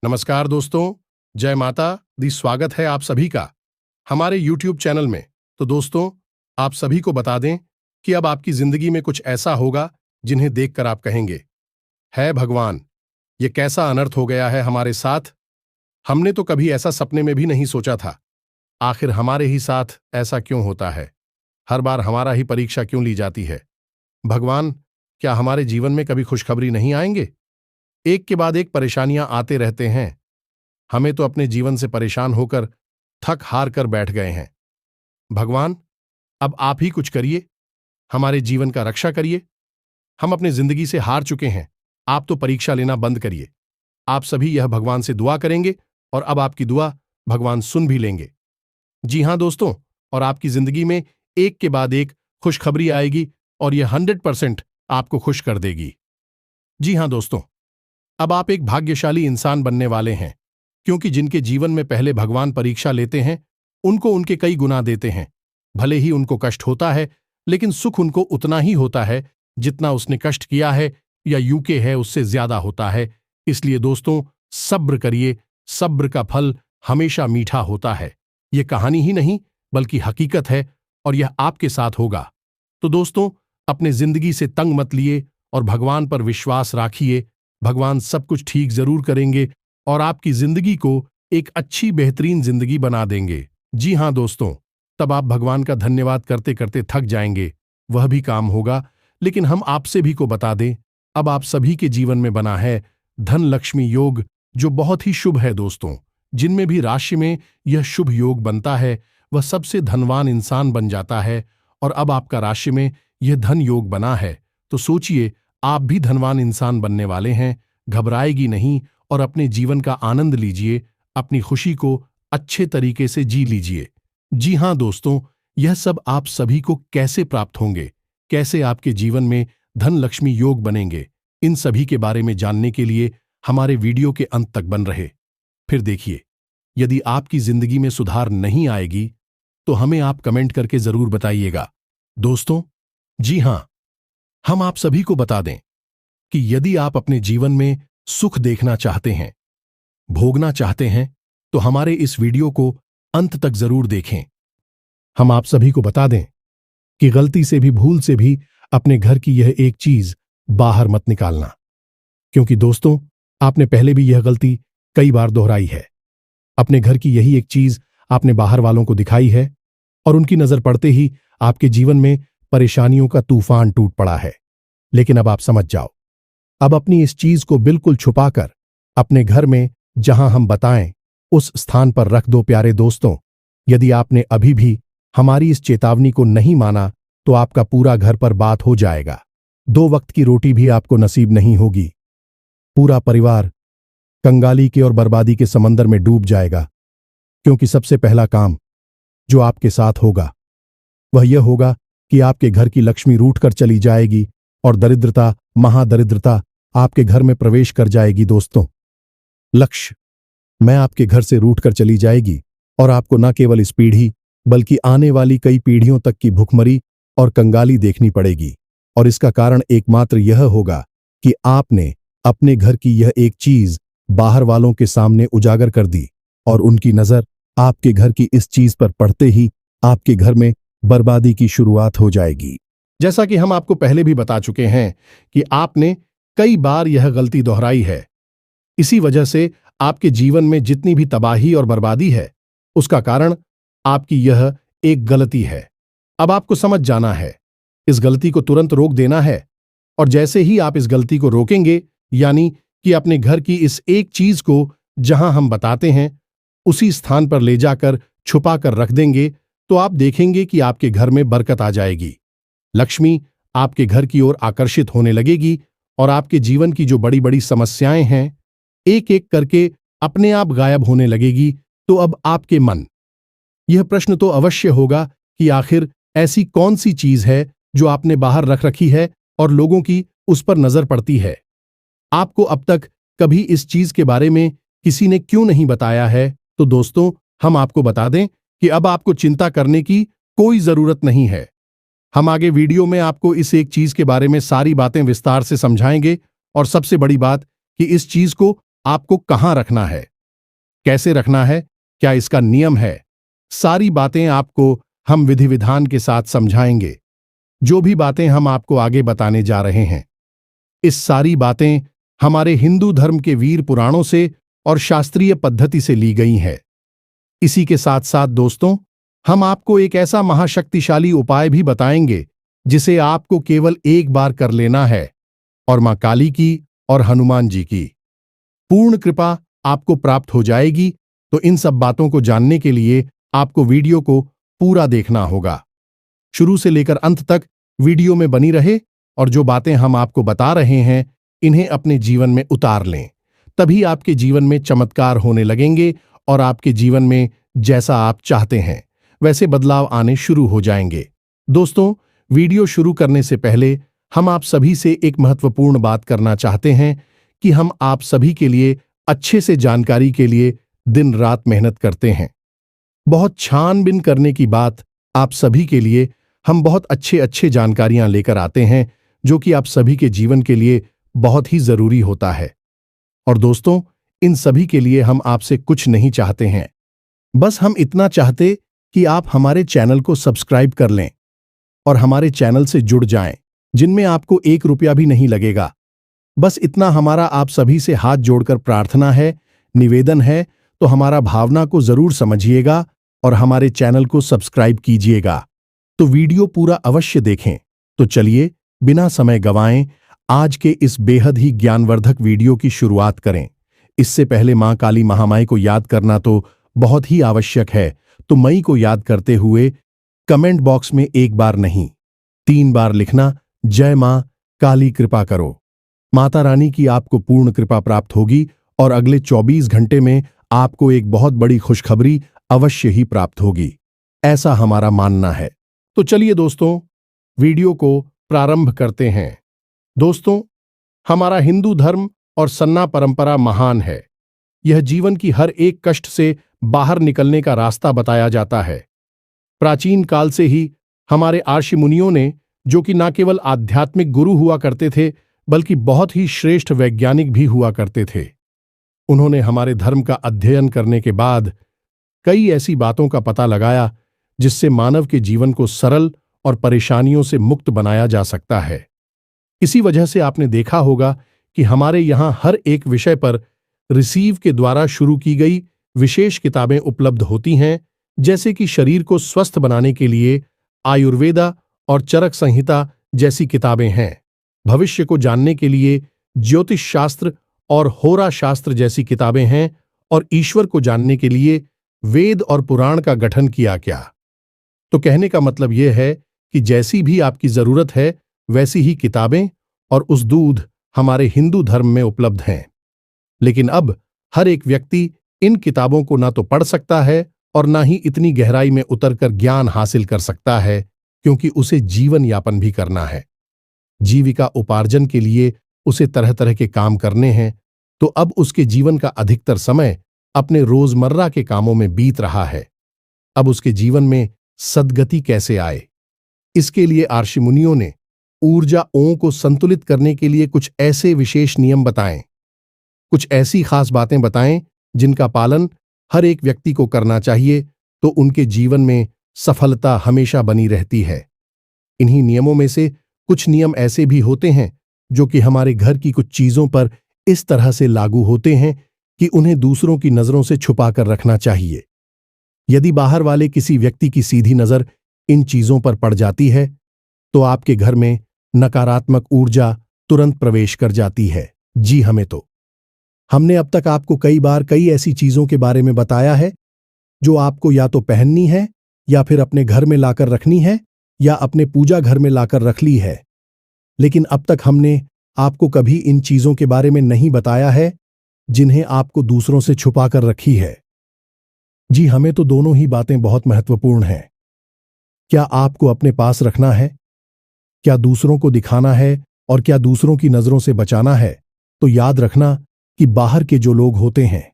नमस्कार दोस्तों, जय माता दी। स्वागत है आप सभी का हमारे YouTube चैनल में। तो दोस्तों, आप सभी को बता दें कि अब आपकी जिंदगी में कुछ ऐसा होगा जिन्हें देखकर आप कहेंगे, है भगवान, ये कैसा अनर्थ हो गया है हमारे साथ। हमने तो कभी ऐसा सपने में भी नहीं सोचा था। आखिर हमारे ही साथ ऐसा क्यों होता है? हर बार हमारा ही परीक्षा क्यों ली जाती है? भगवान, क्या हमारे जीवन में कभी खुशखबरी नहीं आएंगे? एक के बाद एक परेशानियां आते रहते हैं। हमें तो अपने जीवन से परेशान होकर थक हार कर बैठ गए हैं। भगवान, अब आप ही कुछ करिए, हमारे जीवन का रक्षा करिए। हम अपने जिंदगी से हार चुके हैं। आप तो परीक्षा लेना बंद करिए। आप सभी यह भगवान से दुआ करेंगे और अब आपकी दुआ भगवान सुन भी लेंगे। जी हां दोस्तों, और आपकी जिंदगी में एक के बाद एक खुशखबरी आएगी और यह 100% आपको खुश कर देगी। जी हां दोस्तों, अब आप एक भाग्यशाली इंसान बनने वाले हैं, क्योंकि जिनके जीवन में पहले भगवान परीक्षा लेते हैं उनको उनके कई गुना देते हैं। भले ही उनको कष्ट होता है, लेकिन सुख उनको उतना ही होता है जितना उसने कष्ट किया है या यूके है उससे ज्यादा होता है। इसलिए दोस्तों, सब्र करिए। सब्र का फल हमेशा मीठा होता है। ये कहानी ही नहीं बल्कि हकीकत है और यह आपके साथ होगा। तो दोस्तों, अपने जिंदगी से तंग मत लिए और भगवान पर विश्वास राखिए। भगवान सब कुछ ठीक जरूर करेंगे और आपकी जिंदगी को एक अच्छी बेहतरीन जिंदगी बना देंगे। जी हां दोस्तों, तब आप भगवान का धन्यवाद करते करते थक जाएंगे। वह भी काम होगा, लेकिन हम आपसे भी को बता दें, अब आप सभी के जीवन में बना है धन लक्ष्मी योग, जो बहुत ही शुभ है दोस्तों। जिनमें भी राशि में यह शुभ योग बनता है वह सबसे धनवान इंसान बन जाता है। और अब आपका राशि में यह धन योग बना है, तो सोचिए आप भी धनवान इंसान बनने वाले हैं। घबराएगी नहीं और अपने जीवन का आनंद लीजिए। अपनी खुशी को अच्छे तरीके से जी लीजिए। जी हां दोस्तों, यह सब आप सभी को कैसे प्राप्त होंगे, कैसे आपके जीवन में धन लक्ष्मी योग बनेंगे, इन सभी के बारे में जानने के लिए हमारे वीडियो के अंत तक बन रहे। फिर देखिए, यदि आपकी जिंदगी में सुधार नहीं आएगी तो हमें आप कमेंट करके जरूर बताइएगा। दोस्तों, जी हां, हम आप सभी को बता दें कि यदि आप अपने जीवन में सुख देखना चाहते हैं, भोगना चाहते हैं, तो हमारे इस वीडियो को अंत तक जरूर देखें। हम आप सभी को बता दें कि गलती से भी भूल से भी अपने घर की यह एक चीज बाहर मत निकालना, क्योंकि दोस्तों, आपने पहले भी यह गलती कई बार दोहराई है। अपने घर की यही एक चीज आपने बाहर वालों को दिखाई है और उनकी नजर पड़ते ही आपके जीवन में परेशानियों का तूफान टूट पड़ा है। लेकिन अब आप समझ जाओ, अब अपनी इस चीज को बिल्कुल छुपाकर अपने घर में जहां हम बताएं उस स्थान पर रख दो। प्यारे दोस्तों, यदि आपने अभी भी हमारी इस चेतावनी को नहीं माना तो आपका पूरा घर पर बात हो जाएगा। 2 वक्त की रोटी भी आपको नसीब नहीं होगी। पूरा परिवार कंगाली के और बर्बादी के समंदर में डूब जाएगा, क्योंकि सबसे पहला काम जो आपके साथ होगा वह यह होगा कि आपके घर की लक्ष्मी रूठ कर चली जाएगी और दरिद्रता, महादरिद्रता आपके घर में प्रवेश कर जाएगी। दोस्तों, लक्ष्य मैं आपके घर से रूठ कर चली जाएगी और आपको न केवल इस पीढ़ी बल्कि आने वाली कई पीढ़ियों तक की भुखमरी और कंगाली देखनी पड़ेगी। और इसका कारण एकमात्र यह होगा कि आपने अपने घर की यह एक चीज बाहर वालों के सामने उजागर कर दी और उनकी नजर आपके घर की इस चीज पर पड़ते ही आपके घर में बर्बादी की शुरुआत हो जाएगी। जैसा कि हम आपको पहले भी बता चुके हैं कि आपने कई बार यह गलती दोहराई है। इसी वजह से आपके जीवन में जितनी भी तबाही और बर्बादी है, उसका कारण आपकी यह एक गलती है। अब आपको समझ जाना है, इस गलती को तुरंत रोक देना है। और जैसे ही आप इस गलती को रोकेंगे, यानी कि अपने घर की इस एक चीज को जहां हम बताते हैं उसी स्थान पर ले जाकर छुपा कर रख देंगे, तो आप देखेंगे कि आपके घर में बरकत आ जाएगी। लक्ष्मी आपके घर की ओर आकर्षित होने लगेगी और आपके जीवन की जो बड़ी बड़ी समस्याएं हैं एक एक करके अपने आप गायब होने लगेगी। तो अब आपके मन यह प्रश्न तो अवश्य होगा कि आखिर ऐसी कौन सी चीज है जो आपने बाहर रख रखी है और लोगों की उस पर नजर पड़ती है। आपको अब तक कभी इस चीज के बारे में किसी ने क्यों नहीं बताया है? तो दोस्तों, हम आपको बता दें कि अब आपको चिंता करने की कोई जरूरत नहीं है। हम आगे वीडियो में आपको इस एक चीज के बारे में सारी बातें विस्तार से समझाएंगे और सबसे बड़ी बात कि इस चीज को आपको कहां रखना है, कैसे रखना है, क्या इसका नियम है, सारी बातें आपको हम विधि विधान के साथ समझाएंगे। जो भी बातें हम आपको आगे बताने जा रहे हैं, इस सारी बातें हमारे हिंदू धर्म के वीर पुराणों से और शास्त्रीय पद्धति से ली गई हैं। इसी के साथ साथ दोस्तों, हम आपको एक ऐसा महाशक्तिशाली उपाय भी बताएंगे जिसे आपको केवल एक बार कर लेना है और मां काली की और हनुमान जी की पूर्ण कृपा आपको प्राप्त हो जाएगी। तो इन सब बातों को जानने के लिए आपको वीडियो को पूरा देखना होगा। शुरू से लेकर अंत तक वीडियो में बनी रहे और जो बातें हम आपको बता रहे हैं इन्हें अपने जीवन में उतार लें। तभी आपके जीवन में चमत्कार होने लगेंगे और आपके जीवन में जैसा आप चाहते हैं वैसे बदलाव आने शुरू हो जाएंगे। दोस्तों, वीडियो शुरू करने से पहले हम आप सभी से एक महत्वपूर्ण बात करना चाहते हैं कि हम आप सभी के लिए अच्छे से जानकारी के लिए दिन रात मेहनत करते हैं। बहुत छानबीन करने की बात आप सभी के लिए हम बहुत अच्छे जानकारियां लेकर आते हैं जो कि आप सभी के जीवन के लिए बहुत ही जरूरी होता है। और दोस्तों, इन सभी के लिए हम आपसे कुछ नहीं चाहते हैं, बस हम इतना चाहते कि आप हमारे चैनल को सब्सक्राइब कर लें और हमारे चैनल से जुड़ जाएं, जिनमें आपको 1 रुपया भी नहीं लगेगा। बस इतना हमारा आप सभी से हाथ जोड़कर प्रार्थना है, निवेदन है। तो हमारा भावना को जरूर समझिएगा और हमारे चैनल को सब्सक्राइब कीजिएगा। तो वीडियो पूरा अवश्य देखें। तो चलिए बिना समय गंवाएं आज के इस बेहद ही ज्ञानवर्धक वीडियो की शुरुआत करें। इससे पहले मां काली महामाई को याद करना तो बहुत ही आवश्यक है। तो मई को याद करते हुए कमेंट बॉक्स में 1 बार नहीं 3 बार लिखना, जय मां काली कृपा करो। माता रानी की आपको पूर्ण कृपा प्राप्त होगी और अगले 24 घंटे में आपको एक बहुत बड़ी खुशखबरी अवश्य ही प्राप्त होगी, ऐसा हमारा मानना है। तो चलिए दोस्तों, वीडियो को प्रारंभ करते हैं। दोस्तों, हमारा हिंदू धर्म और सन्ना परंपरा महान है। यह जीवन की हर एक कष्ट से बाहर निकलने का रास्ता बताया जाता है। प्राचीन काल से ही हमारे ऋषि मुनियों ने, जो कि न केवल आध्यात्मिक गुरु हुआ करते थे बल्कि बहुत ही श्रेष्ठ वैज्ञानिक भी हुआ करते थे, उन्होंने हमारे धर्म का अध्ययन करने के बाद कई ऐसी बातों का पता लगाया जिससे मानव के जीवन को सरल और परेशानियों से मुक्त बनाया जा सकता है। इसी वजह से आपने देखा होगा कि हमारे यहाँ हर एक विषय पर रिसीव के द्वारा शुरू की गई विशेष किताबें उपलब्ध होती हैं, जैसे कि शरीर को स्वस्थ बनाने के लिए आयुर्वेदा और चरक संहिता जैसी किताबें हैं, भविष्य को जानने के लिए ज्योतिष शास्त्र और होरा शास्त्र जैसी किताबें हैं, और ईश्वर को जानने के लिए वेद और पुराण का गठन किया गया। तो कहने का मतलब यह है कि जैसी भी आपकी जरूरत है वैसी ही किताबें और उस दूध हमारे हिंदू धर्म में उपलब्ध हैं। लेकिन अब हर एक व्यक्ति इन किताबों को ना तो पढ़ सकता है और ना ही इतनी गहराई में उतरकर ज्ञान हासिल कर सकता है, क्योंकि उसे जीवन यापन भी करना है। जीविका उपार्जन के लिए उसे तरह तरह के काम करने हैं, तो अब उसके जीवन का अधिकतर समय अपने रोजमर्रा के कामों में बीत रहा है। अब उसके जीवन में सद्गति कैसे आए, इसके लिए ऋषि मुनियों ने ऊर्जाओं को संतुलित करने के लिए कुछ ऐसे विशेष नियम बताएं, कुछ ऐसी खास बातें बताएं जिनका पालन हर एक व्यक्ति को करना चाहिए, तो उनके जीवन में सफलता हमेशा बनी रहती है। इन्हीं नियमों में से कुछ नियम ऐसे भी होते हैं जो कि हमारे घर की कुछ चीजों पर इस तरह से लागू होते हैं कि उन्हें दूसरों की नजरों से छुपाकर रखना चाहिए। यदि बाहर वाले किसी व्यक्ति की सीधी नजर इन चीजों पर पड़ जाती है तो आपके घर में नकारात्मक ऊर्जा तुरंत प्रवेश कर जाती है। जी हमने अब तक आपको कई बार कई ऐसी चीजों के बारे में बताया है जो आपको या तो पहननी है या फिर अपने घर में लाकर रखनी है या अपने पूजा घर में लाकर रख ली है, लेकिन अब तक हमने आपको कभी इन चीजों के बारे में नहीं बताया है जिन्हें आपको दूसरों से छुपा कर रखी है। जी हमें तो दोनों ही बातें बहुत महत्वपूर्ण हैं। क्या आपको अपने पास रखना है, क्या दूसरों को दिखाना है और क्या दूसरों की नजरों से बचाना है? तो याद रखना कि बाहर के जो लोग होते हैं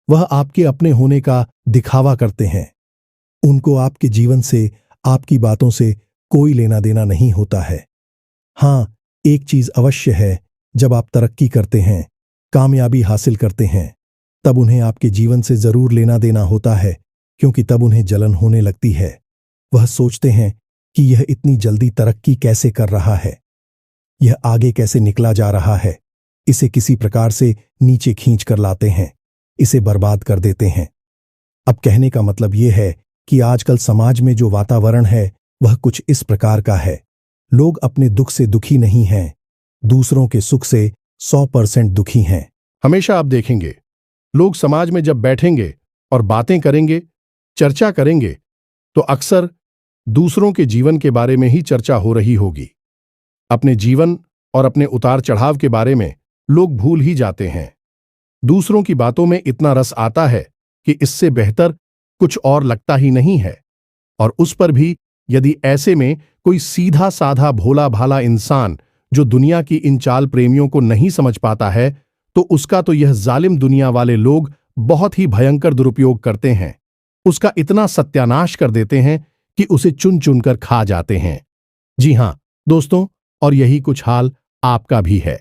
वह आपके अपने होने का दिखावा करते हैं। उनको आपके जीवन से, आपकी बातों से कोई लेना देना नहीं होता है। हाँ, एक चीज अवश्य है, जब आप तरक्की करते हैं कामयाबी हासिल करते हैं, तब उन्हें आपके जीवन से जरूर लेना देना होता है, क्योंकि तब उन्हें जलन होने लगती है। वह सोचते हैं कि यह इतनी जल्दी तरक्की कैसे कर रहा है, यह आगे कैसे निकला जा रहा है। इसे किसी प्रकार से नीचे खींच कर लाते हैं, इसे बर्बाद कर देते हैं। अब कहने का मतलब यह है कि आजकल समाज में जो वातावरण है वह कुछ इस प्रकार का है। लोग अपने दुख से दुखी नहीं हैं, दूसरों के सुख से 100% दुखी हैं। हमेशा आप देखेंगे, लोग समाज में जब बैठेंगे और बातें करेंगे, चर्चा करेंगे, तो अक्सर दूसरों के जीवन के बारे में ही चर्चा हो रही होगी। अपने जीवन और अपने उतार चढ़ाव के बारे में लोग भूल ही जाते हैं। दूसरों की बातों में इतना रस आता है कि इससे बेहतर कुछ और लगता ही नहीं है। और उस पर भी यदि ऐसे में कोई सीधा साधा भोला भाला इंसान जो दुनिया की इन चाल प्रेमियों को नहीं समझ पाता है, तो उसका तो यह जालिम दुनिया वाले लोग बहुत ही भयंकर दुरुपयोग करते हैं। उसका इतना सत्यानाश कर देते हैं कि उसे चुन चुनकर खा जाते हैं। जी हां दोस्तों, और यही कुछ हाल आपका भी है।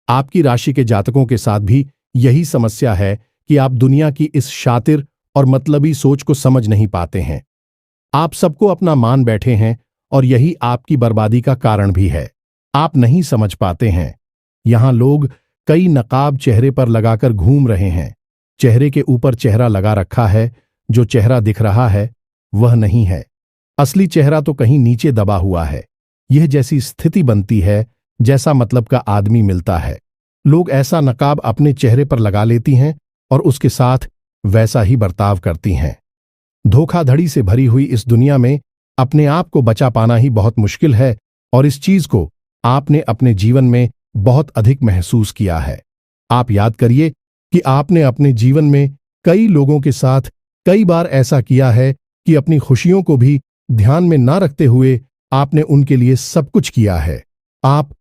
आपकी राशि के जातकों के साथ भी यही समस्या है कि आप दुनिया की इस शातिर और मतलबी सोच को समझ नहीं पाते हैं। आप सबको अपना मान बैठे हैं और यही आपकी बर्बादी का कारण भी है। आप नहीं समझ पाते हैं। यहां लोग कई नकाब चेहरे पर लगाकर घूम रहे हैं। चेहरे के ऊपर चेहरा लगा रखा है, जो चेहरा दिख रहा है वह नहीं है। असली चेहरा तो कहीं नीचे दबा हुआ है। यह जैसी स्थिति बनती है जैसा मतलब का आदमी मिलता है, लोग ऐसा नकाब अपने चेहरे पर लगा लेती हैं और उसके साथ वैसा ही बर्ताव करती हैं। धोखाधड़ी से भरी हुई इस दुनिया में अपने आप को बचा पाना ही बहुत मुश्किल है, और इस चीज को आपने अपने जीवन में बहुत अधिक महसूस किया है। आप याद करिए कि आपने अपने जीवन में कई लोगों के साथ कई बार ऐसा किया है कि अपनी खुशियों को भी ध्यान में ना रखते हुए आपने उनके लिए सब कुछ किया है। आप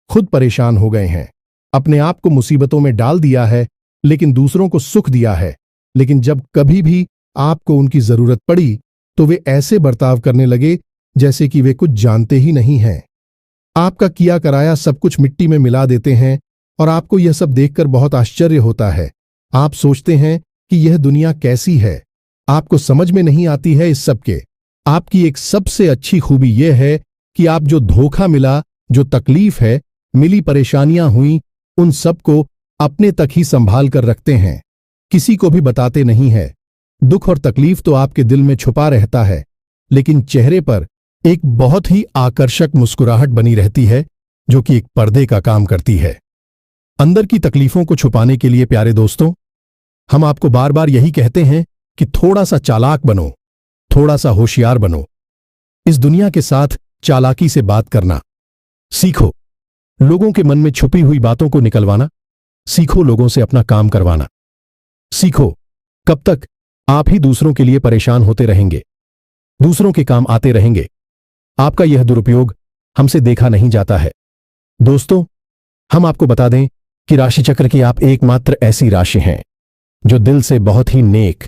खुद परेशान हो गए हैं, अपने आप को मुसीबतों में डाल दिया है, लेकिन दूसरों को सुख दिया है। लेकिन जब कभी भी आपको उनकी जरूरत पड़ी तो वे ऐसे बर्ताव करने लगे जैसे कि वे कुछ जानते ही नहीं हैं। आपका किया कराया सब कुछ मिट्टी में मिला देते हैं और आपको यह सब देखकर बहुत आश्चर्य होता है। आप सोचते हैं कि यह दुनिया कैसी है, आपको समझ में नहीं आती है इस सब के। आपकी एक सबसे अच्छी खूबी यह है कि आप जो धोखा मिला, जो तकलीफ है, मिली परेशानियां हुई, उन सबको अपने तक ही संभाल कर रखते हैं, किसी को भी बताते नहीं है। दुख और तकलीफ तो आपके दिल में छुपा रहता है, लेकिन चेहरे पर एक बहुत ही आकर्षक मुस्कुराहट बनी रहती है, जो कि एक पर्दे का काम करती है। अंदर की तकलीफों को छुपाने के लिए प्यारे दोस्तों, हम आपको बार बार यही कहते हैं कि थोड़ा सा चालाक बनो, थोड़ा सा होशियार बनो। इस दुनिया के साथ चालाकी से बात करना सीखो, लोगों के मन में छुपी हुई बातों को निकलवाना सीखो, लोगों से अपना काम करवाना सीखो। कब तक आप ही दूसरों के लिए परेशान होते रहेंगे, दूसरों के काम आते रहेंगे। आपका यह दुरुपयोग हमसे देखा नहीं जाता है। दोस्तों, हम आपको बता दें कि राशि चक्र की आप एकमात्र ऐसी राशि हैं जो दिल से बहुत ही नेक,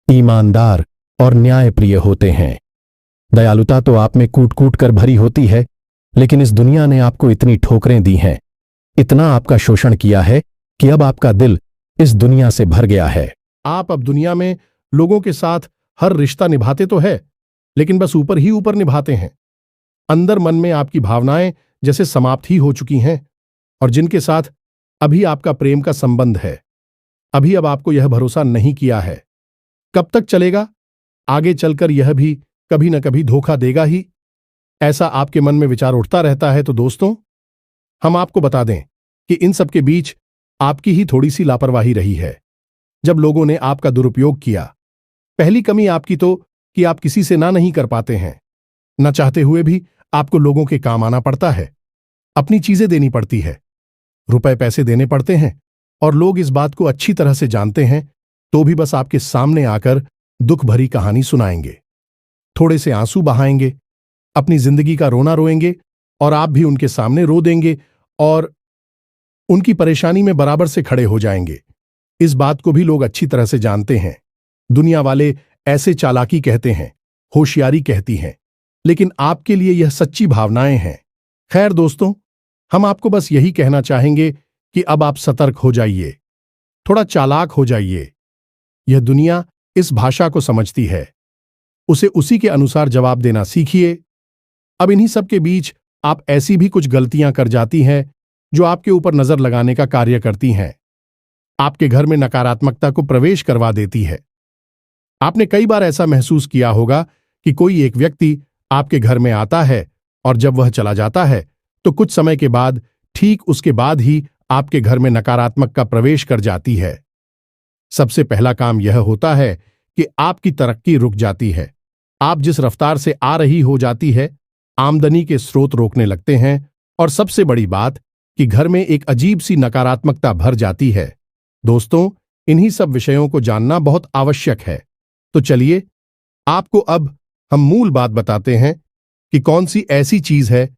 ईमानदार और न्यायप्रिय होते हैं। दयालुता तो आप में कूट कूट कर भरी होती है, लेकिन इस दुनिया ने आपको इतनी ठोकरें दी हैं, इतना आपका शोषण किया है कि अब आपका दिल इस दुनिया से भर गया है। आप अब दुनिया में लोगों के साथ हर रिश्ता निभाते तो है, लेकिन बस ऊपर ही ऊपर निभाते हैं। अंदर मन में आपकी भावनाएं जैसे समाप्त ही हो चुकी हैं, और जिनके साथ अभी आपका प्रेम का संबंध है, अभी अब आपको यह भरोसा नहीं किया है। कब तक चलेगा? आगे चलकर यह भी कभी न कभी धोखा देगा ही, ऐसा आपके मन में विचार उठता रहता है। तो दोस्तों, हम आपको बता दें कि इन सब के बीच आपकी ही थोड़ी सी लापरवाही रही है। जब लोगों ने आपका दुरुपयोग किया, पहली कमी आपकी तो कि आप किसी से ना नहीं कर पाते हैं। न चाहते हुए भी आपको लोगों के काम आना पड़ता है, अपनी चीजें देनी पड़ती है, रुपए पैसे देने पड़ते हैं, और लोग इस बात को अच्छी तरह से जानते हैं, तो भी बस आपके सामने आकर दुख भरी कहानी सुनाएंगे, थोड़े से आंसू बहाएंगे, अपनी जिंदगी का रोना रोएंगे, और आप भी उनके सामने रो देंगे और उनकी परेशानी में बराबर से खड़े हो जाएंगे। इस बात को भी लोग अच्छी तरह से जानते हैं। दुनिया वाले ऐसे चालाकी कहते हैं, होशियारी कहती हैं, लेकिन आपके लिए यह सच्ची भावनाएं हैं। खैर दोस्तों, हम आपको बस यही कहना चाहेंगे कि अब आप सतर्क हो जाइए, थोड़ा चालाक हो जाइए। यह दुनिया इस भाषा को समझती है, उसे उसी के अनुसार जवाब देना सीखिए। अब इन्हीं सब के बीच आप ऐसी भी कुछ गलतियां कर जाती हैं जो आपके ऊपर नजर लगाने का कार्य करती हैं, आपके घर में नकारात्मकता को प्रवेश करवा देती है। आपने कई बार ऐसा महसूस किया होगा कि कोई एक व्यक्ति आपके घर में आता है और जब वह चला जाता है तो कुछ समय के बाद, ठीक उसके बाद ही आपके घर में नकारात्मक का प्रवेश कर जाती है। सबसे पहला काम यह होता है कि आपकी तरक्की रुक जाती है। आप जिस रफ्तार से आ रही हो जाती है, आमदनी के स्रोत रोकने लगते हैं और सबसे बड़ी बात कि घर में एक अजीब सी नकारात्मकता भर जाती है। दोस्तों, इन्हीं सब विषयों को जानना बहुत आवश्यक है। तो चलिए, आपको अब हम मूल बात बताते हैं कि कौन सी ऐसी चीज है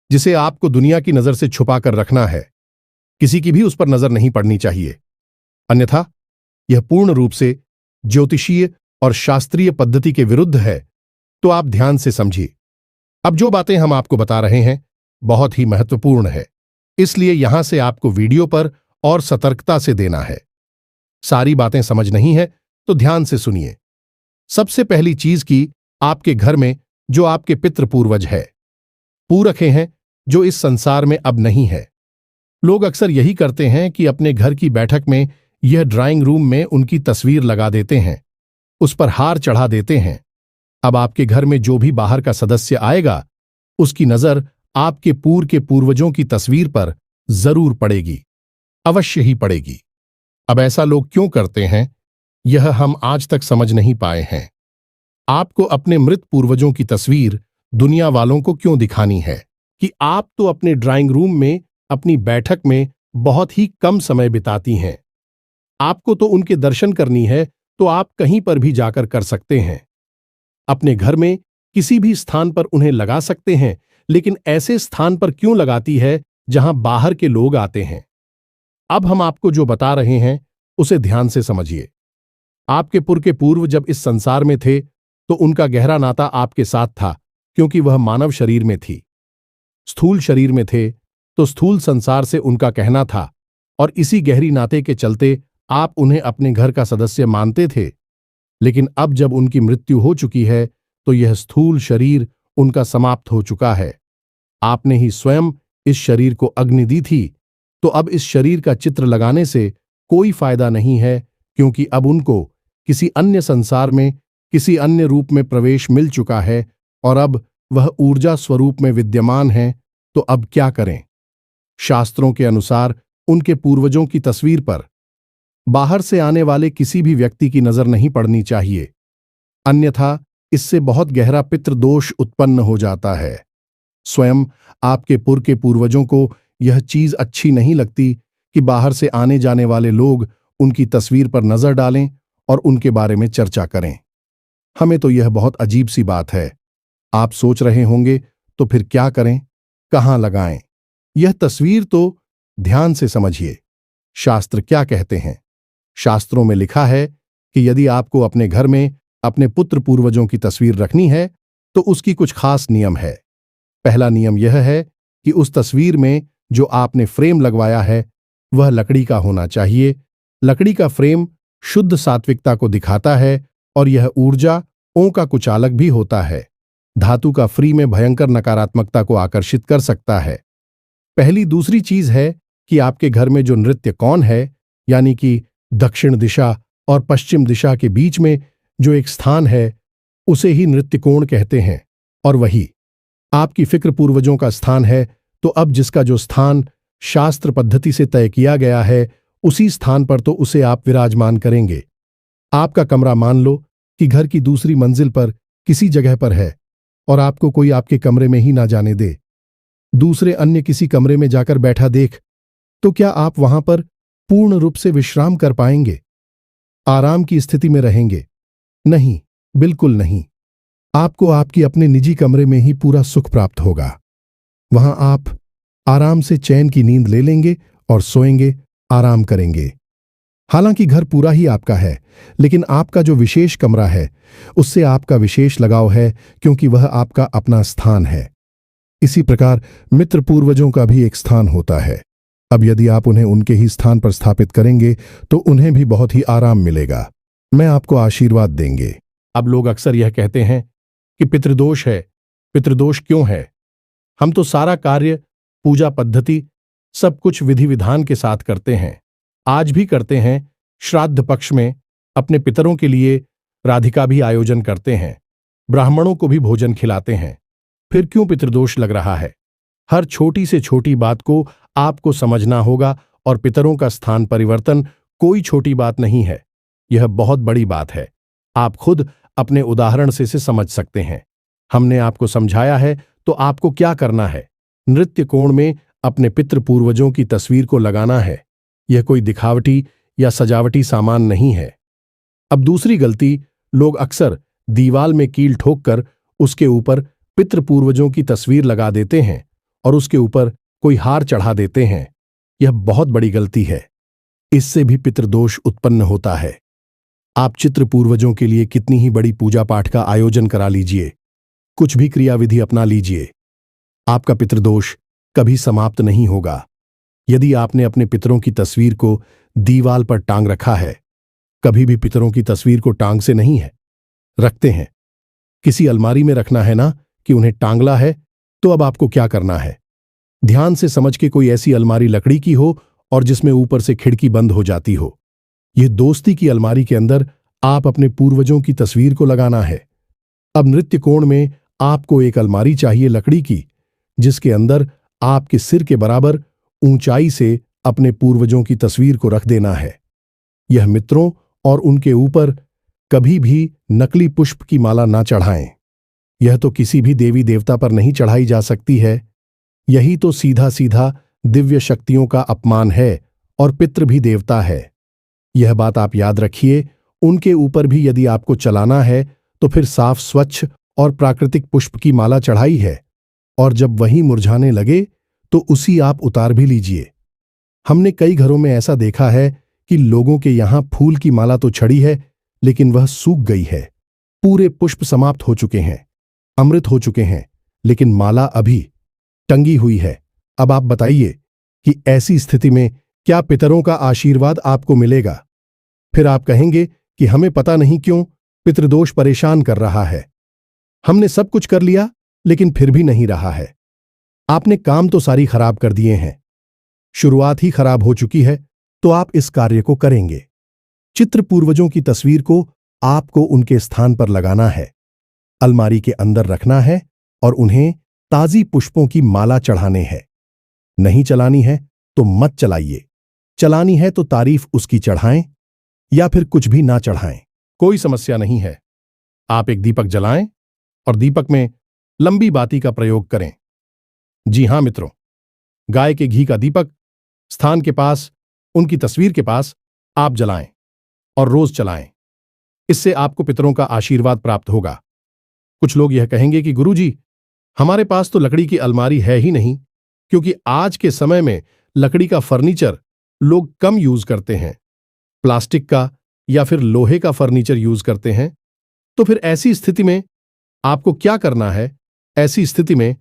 जिसे आपको दुनिया की नजर से छुपा कर रखना है। किसी की भी उस पर नजर नहीं पड़नी चाहिए, अन्यथा यह पूर्ण रूप से ज्योतिषीय और शास्त्रीय पद्धति के विरुद्ध है। तो आप ध्यान से समझिए। अब जो बातें हम आपको बता रहे हैं बहुत ही महत्वपूर्ण है, इसलिए यहां से आपको वीडियो पर और सतर्कता से देना है। सारी बातें समझ नहीं है तो ध्यान से सुनिए। सबसे पहली चीज की आपके घर में जो आपके पितृ पूर्वज है, पूरखे हैं जो इस संसार में अब नहीं है। लोग अक्सर यही करते हैं कि अपने घर की बैठक में यह ड्राइंग रूम में उनकी तस्वीर लगा देते हैं, उस पर हार चढ़ा देते हैं। अब आपके घर में जो भी बाहर का सदस्य आएगा उसकी नजर आपके पूर्व के पूर्वजों की तस्वीर पर जरूर पड़ेगी, अवश्य ही पड़ेगी। अब ऐसा लोग क्यों करते हैं, यह हम आज तक समझ नहीं पाए हैं। आपको अपने मृत पूर्वजों की तस्वीर दुनिया वालों को क्यों दिखानी है कि आप तो अपने ड्राइंग रूम में अपनी बैठक में बहुत ही कम समय बिताती हैं। आपको तो उनके दर्शन करनी है तो आप कहीं पर भी जाकर कर सकते हैं। अपने घर में किसी भी स्थान पर उन्हें लगा सकते हैं, लेकिन ऐसे स्थान पर क्यों लगाती है जहां बाहर के लोग आते हैं। अब हम आपको जो बता रहे हैं उसे ध्यान से समझिए। आपके पुर के पूर्व जब इस संसार में थे तो उनका गहरा नाता आपके साथ था, क्योंकि वह मानव शरीर में थी। स्थूल शरीर में थे तो स्थूल संसार से उनका कहना था, और इसी गहरी नाते के चलते आप उन्हें अपने घर का सदस्य मानते थे। लेकिन अब जब उनकी मृत्यु हो चुकी है तो यह स्थूल शरीर उनका समाप्त हो चुका है। आपने ही स्वयं इस शरीर को अग्नि दी थी, तो अब इस शरीर का चित्र लगाने से कोई फायदा नहीं है, क्योंकि अब उनको किसी अन्य संसार में किसी अन्य रूप में प्रवेश मिल चुका है और अब वह ऊर्जा स्वरूप में विद्यमान है। तो अब क्या करें? शास्त्रों के अनुसार उनके पूर्वजों की तस्वीर पर बाहर से आने वाले किसी भी व्यक्ति की नजर नहीं पड़नी चाहिए, अन्यथा इससे बहुत गहरा पितृदोष उत्पन्न हो जाता है। स्वयं आपके पुर के पूर्वजों को यह चीज अच्छी नहीं लगती कि बाहर से आने जाने वाले लोग उनकी तस्वीर पर नजर डालें और उनके बारे में चर्चा करें। हमें तो यह बहुत अजीब सी बात है। आप सोच रहे होंगे तो फिर क्या करें, कहां लगाएं? यह तस्वीर तो ध्यान से समझिए। शास्त्र क्या कहते हैं? शास्त्रों में लिखा है कि यदि आपको अपने घर में अपने पुत्र पूर्वजों की तस्वीर रखनी है तो उसकी कुछ खास नियम है। पहला नियम यह है कि उस तस्वीर में जो आपने फ्रेम लगवाया है वह लकड़ी का होना चाहिए। लकड़ी का फ्रेम शुद्ध सात्विकता को दिखाता है और यह ऊर्जा ओं का कुचालक भी होता है। धातु का फ्री में भयंकर नकारात्मकता को आकर्षित कर सकता है। पहली दूसरी चीज है कि आपके घर में जो नृत्य कौन है, यानी कि दक्षिण दिशा और पश्चिम दिशा के बीच में जो एक स्थान है उसे ही नृत्य कोण कहते हैं, और वही आपकी फिक्र पूर्वजों का स्थान है। तो अब जिसका जो स्थान शास्त्र पद्धति से तय किया गया है उसी स्थान पर तो उसे आप विराजमान करेंगे। आपका कमरा मान लो कि घर की दूसरी मंजिल पर किसी जगह पर है और आपको कोई आपके कमरे में ही ना जाने दे, दूसरे अन्य किसी कमरे में जाकर बैठा देख, तो क्या आप वहां पर पूर्ण रूप से विश्राम कर पाएंगे, आराम की स्थिति में रहेंगे? नहीं, बिल्कुल नहीं। आपको आपकी अपने निजी कमरे में ही पूरा सुख प्राप्त होगा। वहां आप आराम से चैन की नींद ले लेंगे और सोएंगे, आराम करेंगे। हालांकि घर पूरा ही आपका है, लेकिन आपका जो विशेष कमरा है उससे आपका विशेष लगाव है, क्योंकि वह आपका अपना स्थान है। इसी प्रकार मित्र पूर्वजों का भी एक स्थान होता है। अब यदि आप उन्हें उनके ही स्थान पर स्थापित करेंगे तो उन्हें भी बहुत ही आराम मिलेगा। मैं आपको आशीर्वाद देंगे। अब लोग अक्सर यह कहते हैं कि पितृदोष है। पितृदोष क्यों है? हम तो सारा कार्य, पूजा पद्धति, सब कुछ विधि विधान के साथ करते हैं। आज भी करते हैं। श्राद्ध पक्ष में अपने पितरों के लिए राधिका भी आयोजन करते हैं, ब्राह्मणों को भी भोजन खिलाते हैं। फिर क्यों पितृदोष लग रहा है? हर छोटी से छोटी बात को आपको समझना होगा और पितरों का स्थान परिवर्तन कोई छोटी बात नहीं है, यह बहुत बड़ी बात है। आप खुद अपने उदाहरण से इसे समझ सकते हैं। हमने आपको समझाया है तो आपको क्या करना है। नृत्य कोण में अपने पितृ पूर्वजों की तस्वीर को लगाना है। यह कोई दिखावटी या सजावटी सामान नहीं है। अब दूसरी गलती, लोग अक्सर दीवाल में कील ठोककर उसके ऊपर पितृ पूर्वजों की तस्वीर लगा देते हैं और उसके ऊपर कोई हार चढ़ा देते हैं। यह बहुत बड़ी गलती है। इससे भी पितृदोष उत्पन्न होता है। आप चित्र पूर्वजों के लिए कितनी ही बड़ी पूजा पाठ का आयोजन करा लीजिए, कुछ भी क्रियाविधि अपना लीजिए, आपका पितृदोष कभी समाप्त नहीं होगा। यदि आपने अपने पितरों की तस्वीर को दीवाल पर टांग रखा है, कभी भी पितरों की तस्वीर को टांग से नहीं है रखते हैं, किसी अलमारी में रखना है ना कि उन्हें टांगला है। तो अब आपको क्या करना है? ध्यान से समझ के कोई ऐसी अलमारी लकड़ी की हो और जिसमें ऊपर से खिड़की बंद हो जाती हो। यह दोस्ती की अलमारी के अंदर आप अपने पूर्वजों की तस्वीर को लगाना है। अब नृत्य कोण में आपको एक अलमारी चाहिए लकड़ी की, जिसके अंदर आपके सिर के बराबर ऊंचाई से अपने पूर्वजों की तस्वीर को रख देना है। यह मित्रों और उनके ऊपर कभी भी नकली पुष्प की माला ना चढ़ाएं। यह तो किसी भी देवी देवता पर नहीं चढ़ाई जा सकती है। यही तो सीधा सीधा दिव्य शक्तियों का अपमान है और पितृ भी देवता है। यह बात आप याद रखिए। उनके ऊपर भी यदि आपको चलाना है तो फिर साफ स्वच्छ और प्राकृतिक पुष्प की माला चढ़ाई है, और जब वही मुरझाने लगे तो उसी आप उतार भी लीजिए। हमने कई घरों में ऐसा देखा है कि लोगों के यहां फूल की माला तो छड़ी है, लेकिन वह सूख गई है। पूरे पुष्प समाप्त हो चुके हैं, अमृत हो चुके हैं, लेकिन माला अभी टंगी हुई है। अब आप बताइए कि ऐसी स्थिति में क्या पितरों का आशीर्वाद आपको मिलेगा? फिर आप कहेंगे कि हमें पता नहीं क्यों पितृदोष परेशान कर रहा है। हमने सब कुछ कर लिया लेकिन फिर भी नहीं रहा है। आपने काम तो सारी खराब कर दिए हैं, शुरुआत ही खराब हो चुकी है, तो आप इस कार्य को करेंगे। चित्र पूर्वजों की तस्वीर को आपको उनके स्थान पर लगाना है, अलमारी के अंदर रखना है और उन्हें ताजी पुष्पों की माला चढ़ाने हैं। नहीं चलानी है तो मत चलाइए, चलानी है तो तारीफ उसकी चढ़ाएं या फिर कुछ भी ना चढ़ाएं, कोई समस्या नहीं है। आप एक दीपक जलाएं और दीपक में लंबी बाती का प्रयोग करें। जी हां मित्रों, गाय के घी का दीपक स्थान के पास, उनकी तस्वीर के पास आप जलाएं और रोज चलाएं। इससे आपको पितरों का आशीर्वाद प्राप्त होगा। कुछ लोग यह कहेंगे कि गुरुजी, हमारे पास तो लकड़ी की अलमारी है ही नहीं, क्योंकि आज के समय में लकड़ी का फर्नीचर लोग कम यूज करते हैं, प्लास्टिक का या फिर लोहे का फर्नीचर यूज करते हैं। तो फिर ऐसी स्थिति में आपको क्या करना है? ऐसी स्थिति में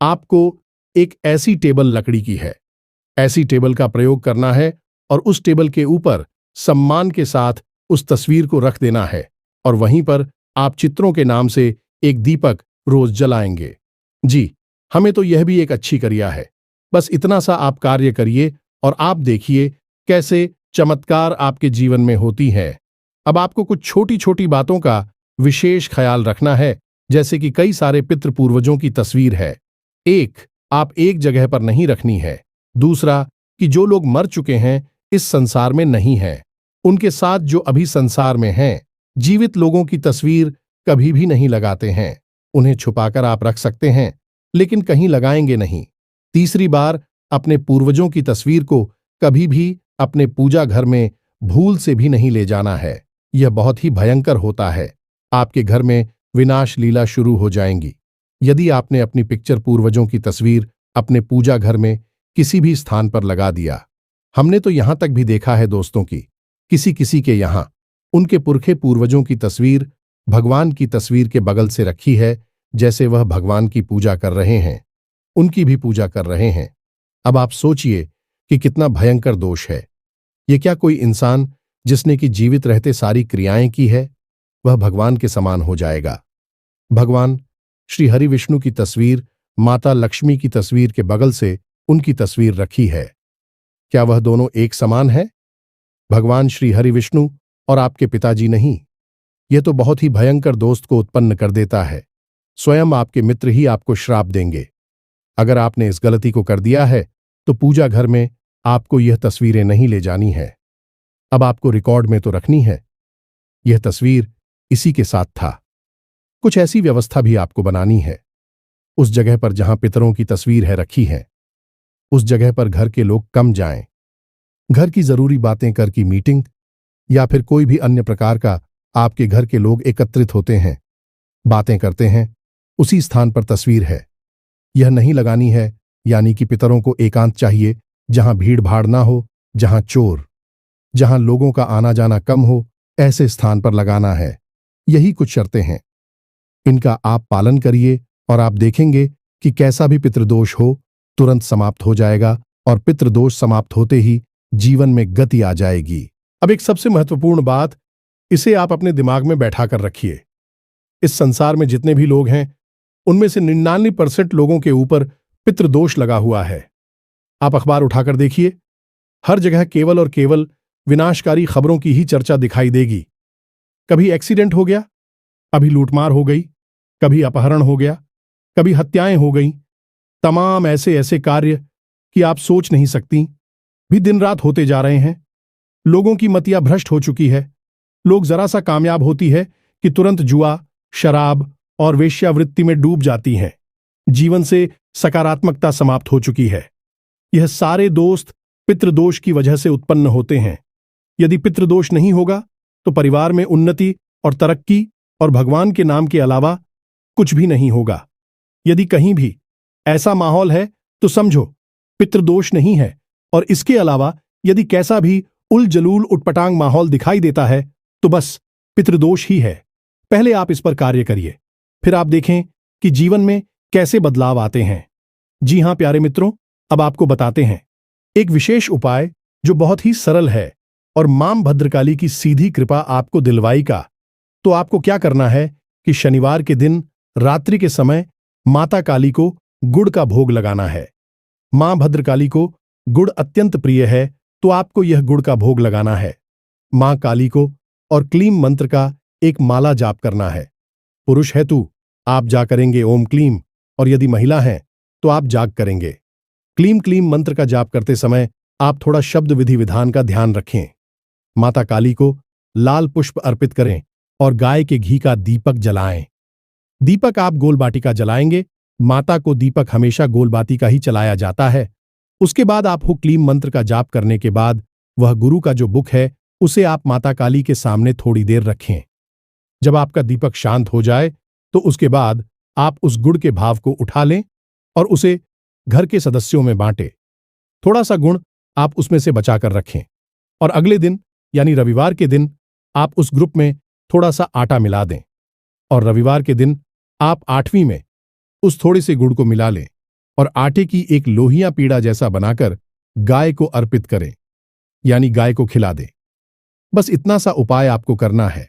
आपको एक ऐसी टेबल लकड़ी की है, ऐसी टेबल का प्रयोग करना है और उस टेबल के ऊपर सम्मान के साथ उस तस्वीर को रख देना है और वहीं पर आप चित्रों के नाम से एक दीपक रोज जलाएंगे। जी, हमें तो यह भी एक अच्छी क्रिया है। बस इतना सा आप कार्य करिए और आप देखिए कैसे चमत्कार आपके जीवन में होती है। अब आपको कुछ छोटी छोटी बातों का विशेष ख्याल रखना है, जैसे कि कई सारे पितृ पूर्वजों की तस्वीर है। एक, आप एक जगह पर नहीं रखनी है। दूसरा, कि जो लोग मर चुके हैं, इस संसार में नहीं हैं, उनके साथ जो अभी संसार में हैं, जीवित लोगों की तस्वीर कभी भी नहीं लगाते हैं। उन्हें छुपाकर आप रख सकते हैं, लेकिन कहीं लगाएंगे नहीं। तीसरी बार, अपने पूर्वजों की तस्वीर को कभी भी अपने पूजा घर में भूल से भी नहीं ले जाना है। यह बहुत ही भयंकर होता है। आपके घर में विनाश लीला शुरू हो जाएंगी यदि आपने अपनी पिक्चर पूर्वजों की तस्वीर अपने पूजा घर में किसी भी स्थान पर लगा दिया। हमने तो यहां तक भी देखा है दोस्तों की किसी किसी के यहां उनके पुरखे पूर्वजों की तस्वीर भगवान की तस्वीर के बगल से रखी है, जैसे वह भगवान की पूजा कर रहे हैं, उनकी भी पूजा कर रहे हैं। अब आप सोचिए, कि कितना भयंकर दोष है। ये क्या कोई इंसान जिसने कि जीवित रहते सारी क्रियाएं की है, वह भगवान के समान हो जाएगा। भगवान श्री हरि विष्णु की तस्वीर माता लक्ष्मी की तस्वीर के बगल से उनकी तस्वीर रखी है। क्या वह दोनों एक समान है? भगवान श्री हरि विष्णु और आपके पिताजी नहीं। यह तो बहुत ही भयंकर दोस्त को उत्पन्न कर देता है। स्वयं आपके मित्र ही आपको श्राप देंगे। अगर आपने इस गलती को कर दिया है तो पूजा घर में आपको यह तस्वीरें नहीं ले जानी है। अब आपको रिकॉर्ड में तो रखनी है। यह तस्वीर इसी के साथ था। कुछ ऐसी व्यवस्था भी आपको बनानी है। उस जगह पर जहां पितरों की तस्वीर है रखी है, उस जगह पर घर के लोग कम जाएं। घर की जरूरी बातें कर की मीटिंग या फिर कोई भी अन्य प्रकार का आपके घर के लोग एकत्रित होते हैं, बातें करते हैं, उसी स्थान पर तस्वीर है। यह नहीं लगानी है, यानी कि पितरों को एकांत चाहिए, जहां भीड़ भाड़ ना हो, जहां चोर, जहां लोगों का आना जाना कम हो, ऐसे स्थान पर लगाना है। यही कुछ शर्तें हैं। इनका आप पालन करिए और आप देखेंगे कि कैसा भी पितृदोष हो तुरंत समाप्त हो जाएगा और पितृदोष समाप्त होते ही जीवन में गति आ जाएगी। अब एक सबसे महत्वपूर्ण बात, इसे आप अपने दिमाग में बैठा कर रखिए। इस संसार में जितने भी लोग हैं उनमें से 99% लोगों के ऊपर पितृदोष लगा हुआ है। आप अखबार उठाकर देखिए, हर जगह केवल और केवल विनाशकारी खबरों की ही चर्चा दिखाई देगी। कभी एक्सीडेंट हो गया, अभी लूटमार हो गई, कभी अपहरण हो गया, कभी हत्याएं हो गईं। तमाम ऐसे ऐसे कार्य कि आप सोच नहीं सकती भी दिन रात होते जा रहे हैं। लोगों की मतियां भ्रष्ट हो चुकी है। लोग जरा सा कामयाब होती है कि तुरंत जुआ, शराब और वेश्यावृत्ति में डूब जाती हैं। जीवन से सकारात्मकता समाप्त हो चुकी है। यह सारे दोस्त पितृदोष की वजह से उत्पन्न होते हैं। यदि पितृदोष नहीं होगा तो परिवार में उन्नति और तरक्की और भगवान के नाम के अलावा कुछ भी नहीं होगा। यदि कहीं भी ऐसा माहौल है तो समझो पितृदोष नहीं है, और इसके अलावा यदि कैसा भी उल जलूल उटपटांग माहौल दिखाई देता है तो बस पितृदोष ही है। पहले आप इस पर कार्य करिए, फिर आप देखें कि जीवन में कैसे बदलाव आते हैं। जी हां प्यारे मित्रों, अब आपको बताते हैं एक विशेष उपाय जो बहुत ही सरल है और मां भद्रकाली की सीधी कृपा आपको दिलवाई का। तो आपको क्या करना है कि शनिवार के दिन रात्रि के समय माता काली को गुड़ का भोग लगाना है। मां भद्रकाली को गुड़ अत्यंत प्रिय है, तो आपको यह गुड़ का भोग लगाना है। मां काली को और क्लीम मंत्र का एक माला जाप करना है। पुरुष है तू, आप जा करेंगे ओम क्लीम, और यदि महिला है तो आप जाग करेंगे। क्लीम क्लीम मंत्र का जाप करते समय आप थोड़ा शब्द विधि विधान का ध्यान रखें। माता काली को लाल पुष्प अर्पित करें और गाय के घी का दीपक जलाएं। दीपक आप गोलबाटी का जलाएंगे। माता को दीपक हमेशा गोलबाती का ही चलाया जाता है। उसके बाद आप हु क्लीम मंत्र का जाप करने के बाद वह गुरु का जो बुक है उसे आप माता काली के सामने थोड़ी देर रखें। जब आपका दीपक शांत हो जाए तो उसके बाद आप उस गुड़ के भाव को उठा लें और उसे घर के सदस्यों में बांटें। थोड़ा सा गुण आप उसमें से बचाकर रखें और अगले दिन यानी रविवार के दिन आप उस ग्रुप में थोड़ा सा आटा मिला दें और रविवार के दिन आप 8वीं में उस थोड़े से गुड़ को मिला लें और आटे की एक लोहिया पीड़ा जैसा बनाकर गाय को अर्पित करें, यानी गाय को खिला दें। बस इतना सा उपाय आपको करना है।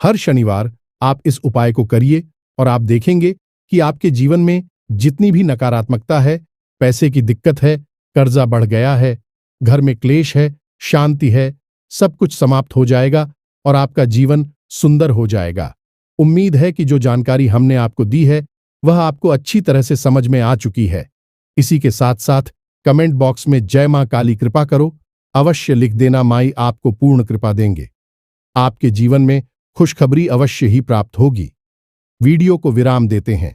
हर शनिवार आप इस उपाय को करिए और आप देखेंगे कि आपके जीवन में जितनी भी नकारात्मकता है, पैसे की दिक्कत है, कर्जा बढ़ गया है, घर में क्लेश है, शांति है, सब कुछ समाप्त हो जाएगा और आपका जीवन सुंदर हो जाएगा। उम्मीद है कि जो जानकारी हमने आपको दी है वह आपको अच्छी तरह से समझ में आ चुकी है। इसी के साथ साथ कमेंट बॉक्स में जय मां काली कृपा करो अवश्य लिख देना। माई आपको पूर्ण कृपा देंगे। आपके जीवन में खुशखबरी अवश्य ही प्राप्त होगी। वीडियो को विराम देते हैं।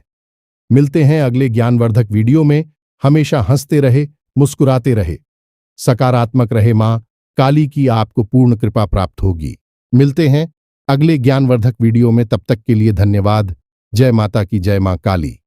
मिलते हैं अगले ज्ञानवर्धक वीडियो में। हमेशा हंसते रहे, मुस्कुराते रहे, सकारात्मक रहे। मां काली की आपको पूर्ण कृपा प्राप्त होगी। मिलते हैं अगले ज्ञानवर्धक वीडियो में। तब तक के लिए धन्यवाद। जय माता की, जय मां काली।